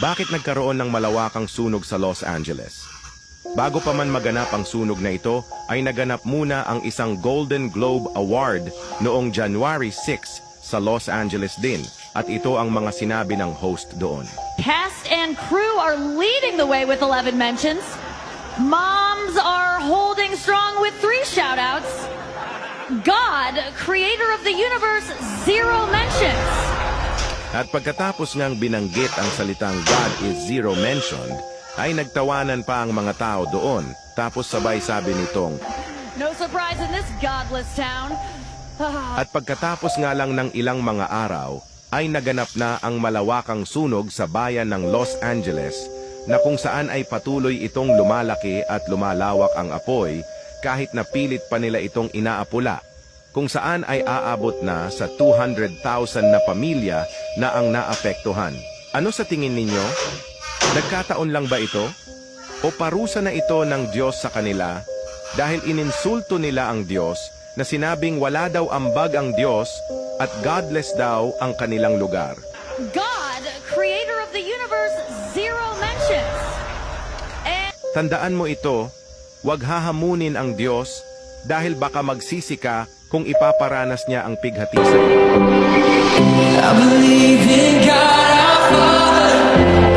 Bakit nagkaroon ng malawakang sunog sa Los Angeles? Bago pa man maganap ang sunog na ito, ay naganap muna ang isang Golden Globe Award noong January 6 sa Los Angeles din. At ito ang mga sinabi ng host doon. Cast and crew are leading the way with 11 mentions. Moms are holding strong with 3 shout-outs. God, creator of the universe, 0 mentions. At pagkatapos ngang binanggit ang salitang God is zero mentioned, ay nagtawanan pa ang mga tao doon. Tapos sabay sabi nitong, No surprise in this godless town. at pagkatapos nga lang ng ilang mga araw, ay naganap na ang malawakang sunog sa bayan ng Los Angeles na kung saan ay patuloy itong lumalaki at lumalawak ang apoy kahit na pilit pa nila itong inaapula, kung saan ay aabot na sa 200,000 na pamilya na ang naapektuhan. Ano sa tingin ninyo? Nagkataon lang ba ito? O parusa na ito ng Diyos sa kanila dahil ininsulto nila ang Diyos na sinabing wala daw ambag ang Diyos at godless daw ang kanilang lugar? God, creator of the universe, 0 mentions. And Tandaan mo ito, huwag hahamunin ang Diyos dahil baka magsisi ka kung ipaparanas niya ang pighati sa iyo. I believe in God our Father.